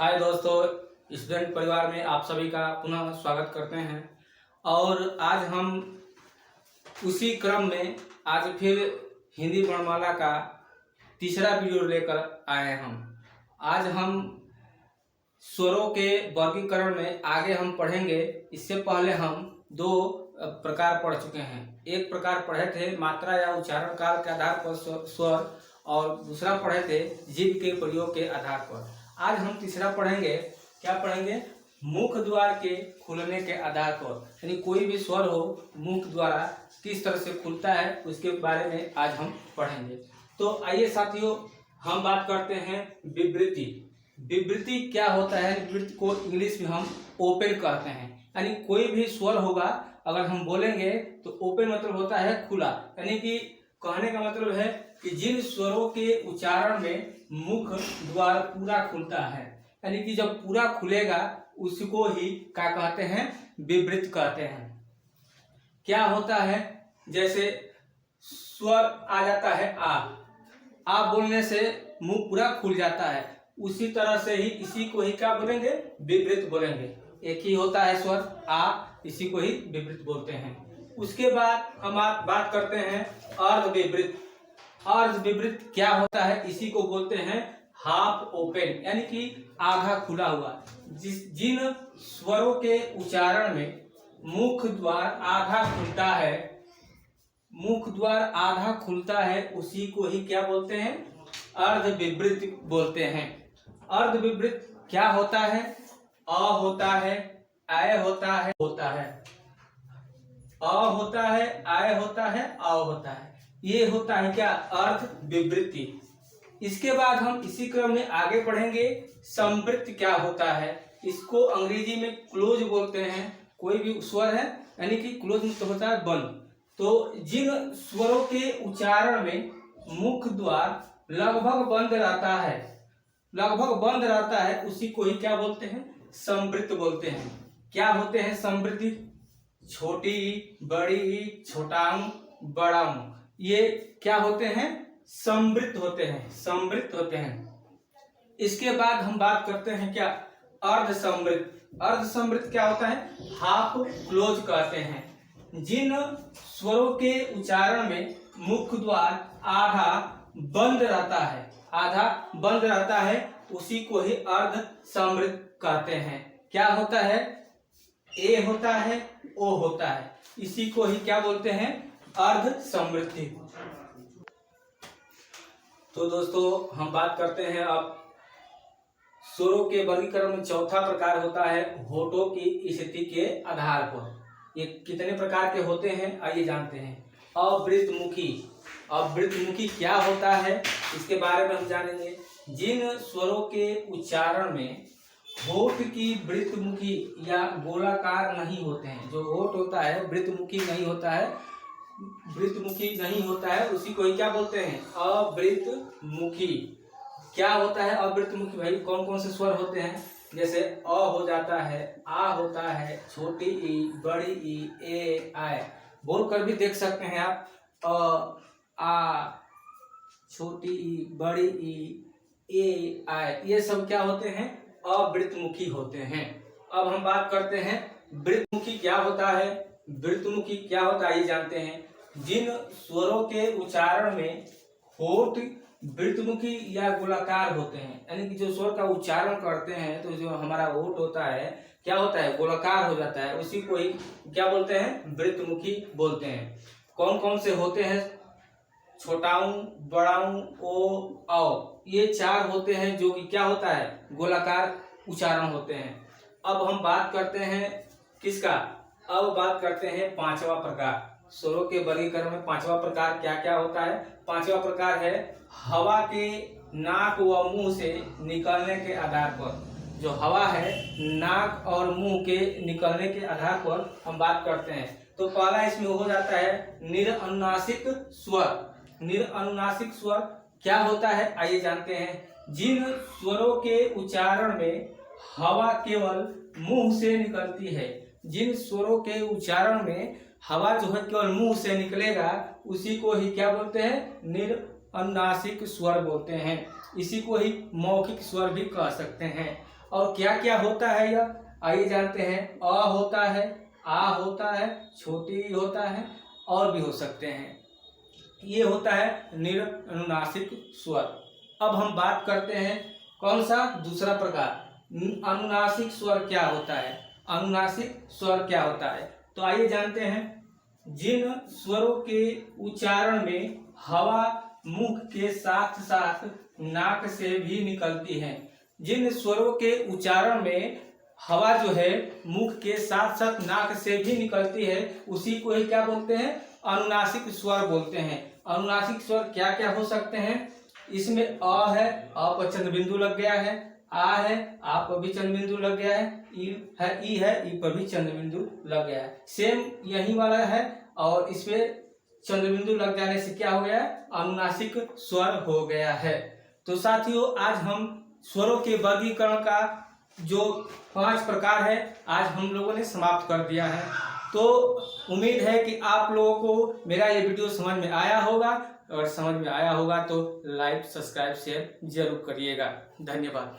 हाय दोस्तों, स्टूडेंट परिवार में आप सभी का पुनः स्वागत करते हैं। और आज हम उसी क्रम में आज फिर हिंदी वर्णमाला का तीसरा वीडियो लेकर आए हैं। आज हम स्वरों के वर्गीकरण में आगे हम पढ़ेंगे। इससे पहले हम दो प्रकार पढ़ चुके हैं। एक प्रकार पढ़े थे मात्रा या उच्चारण काल के आधार पर स्वर, और दूसरा पढ़े थे जीभ के प्रयोग के आधार पर। आज हम तीसरा पढ़ेंगे। क्या पढ़ेंगे? मुख द्वार के खुलने के आधार पर, यानी कोई भी स्वर हो मुख द्वारा किस तरह से खुलता है उसके बारे में आज हम पढ़ेंगे। तो आइए साथियों, हम बात करते हैं विवृति। विवृति क्या होता है? विवृति को इंग्लिश में हम ओपन कहते हैं। यानी कोई भी स्वर होगा, अगर हम बोलेंगे तो ओपन मतलब होता है खुला। यानी कि कहने का मतलब है कि जिन स्वरों के उच्चारण में मुख द्वार पूरा खुलता है, यानी कि जब पूरा खुलेगा उसको ही क्या कहते हैं? विवृत कहते हैं। क्या होता है? जैसे स्वर आ जाता है आ बोलने से मुंह पूरा खुल जाता है, उसी तरह से ही इसी को ही क्या बोलेंगे? विवृत बोलेंगे। एक ही होता है स्वर आ, इसी को ही विवृत बोलते हैं। उसके बाद हम बात करते हैं अर्धविवृत। अर्धविवृत क्या होता है? इसी को बोलते हैं हाफ ओपन, यानी कि आधा खुला हुआ। जिन स्वरों के उच्चारण में मुख द्वार आधा खुलता है, मुख द्वार आधा खुलता है, उसी को ही क्या बोलते हैं? अर्धविवृत बोलते हैं। अर्धविवृत क्या होता है? अ होता है, आय होता है, अ होता है, आय होता है, अ होता है। ये होता है क्या? अर्धविवृति। इसके बाद हम इसी क्रम में आगे पढ़ेंगे। संवृत्त क्या होता है? इसको अंग्रेजी में क्लोज बोलते हैं। कोई भी स्वर है, यानी कि क्लोज मतलब होता है बंद। तो जिन स्वरों के उच्चारण में मुख द्वार लगभग बंद रहता है, उसी को ही क्या बोलते हैं? संवृत्त बोलते हैं। क्या होते हैं संवृत्ति? छोटी, बड़ी, छोटा मुंह, बड़ा मुंह, ये क्या होते हैं? संवृत्त होते हैं। इसके बाद हम बात करते हैं क्या? अर्धसंवृत्त। अर्धसंवृत्त क्या होता है? हाफ क्लोज कहते हैं। जिन स्वरों के उच्चारण में मुख द्वार आधा बंद रहता है, उसी को ही अर्धसंवृत्त कहते हैं। क्या होता है? ए होता है, ओ होता है, इसी को ही क्या बोलते हैं? अर्धसंवृत्ति। तो दोस्तों, हम बात करते हैं अब स्वरों के वर्गीकरण में। चौथा प्रकार होता है होठों की स्थिति के आधार पर। ये कितने प्रकार के होते हैं आइए जानते हैं। अवृतमुखी। अवृतमुखी क्या होता है इसके बारे में हम जानेंगे। जिन स्वरों के उच्चारण में होठ की वृत्तमुखी या गोलाकार नहीं होते हैं, जो होठ होता है वृत्तमुखी नहीं होता है, उसी को ही क्या बोलते हैं? अवृतमुखी। क्या होता है अवृतमुखी? भाई कौन कौन से स्वर होते हैं? जैसे अ हो जाता है, आ होता है, छोटी ई, बड़ी ई, ए, आय। बोल कर भी देख सकते हैं आप। अ, आ, छोटी ई, बड़ी ई, ए, आय, ये सब क्या होते हैं? अवृतमुखी होते हैं। अब हम बात करते हैं वृत्तमुखी क्या होता है। वृत्तमुखी क्या होता है ये जानते हैं। जिन स्वरों के उच्चारण में होठ वृत्तमुखी या गोलाकार होते हैं, यानी कि जो स्वर का उच्चारण करते हैं तो जो हमारा होठ होता है क्या होता है? गोलाकार हो जाता है, उसी को ही क्या बोलते हैं? वृत्तमुखी बोलते हैं। कौन कौन से होते हैं? छोटाऊ, बड़ाऊ, ओ, औ, ये चार होते हैं जो कि क्या होता है? गोलाकार उच्चारण होते हैं। अब हम बात करते हैं किसका? अब बात करते हैं पांचवा प्रकार। स्वरों के वर्गीकरण में पांचवा प्रकार क्या क्या होता है? पांचवा प्रकार है हवा के नाक व मुंह से निकलने के आधार पर। जो हवा है नाक और मुंह के निकलने के आधार पर हम बात करते हैं। तो पहला इसमें हो जाता है निरनुनासिक स्वर। निरनुनासिक स्वर क्या होता है आइए जानते हैं। जिन स्वरों के उच्चारण में हवा केवल मुंह से निकलती है, जिन स्वरों के उच्चारण में हवा जो है केवल मुंह से निकलेगा, उसी को ही क्या बोलते हैं? निरनुनासिक स्वर बोलते हैं। इसी को ही मौखिक स्वर भी कह सकते हैं। और क्या क्या होता है यह, आइए जानते हैं। अ होता है, आ होता है, छोटी ई होता है, और भी हो सकते हैं। ये होता है निरनुनासिक स्वर। अब हम बात करते हैं कौन सा, दूसरा प्रकार, अनुनासिक स्वर क्या होता है। अनुनासिक स्वर क्या होता है, तो आइए जानते हैं। जिन स्वरों के उच्चारण में हवा मुख के साथ साथ नाक से भी निकलती है, जिन स्वरों के उच्चारण में हवा जो है मुख के साथ साथ नाक से भी निकलती है, उसी को ही क्या बोलते हैं, अनुनासिक स्वर बोलते हैं। अनुनासिक स्वर क्या क्या हो सकते हैं, इसमें अ है, अ पर चंद्र बिंदु लग गया है, आ है, आ पर भी चंद्र बिंदु लग गया है, ई है, ई पर भी चंद्र बिंदु लग गया है, सेम यही वाला है, और इसमें चंद्र बिंदु लग जाने से क्या हो गया है, अनुनासिक स्वर हो गया है। तो साथियों, आज हम स्वरों के वर्गीकरण का जो 5 प्रकार है, आज हम लोगों ने समाप्त कर दिया है। तो उम्मीद है कि आप लोगों को मेरा ये वीडियो समझ में आया होगा, और समझ में आया होगा तो लाइक, सब्सक्राइब, शेयर जरूर करिएगा। धन्यवाद।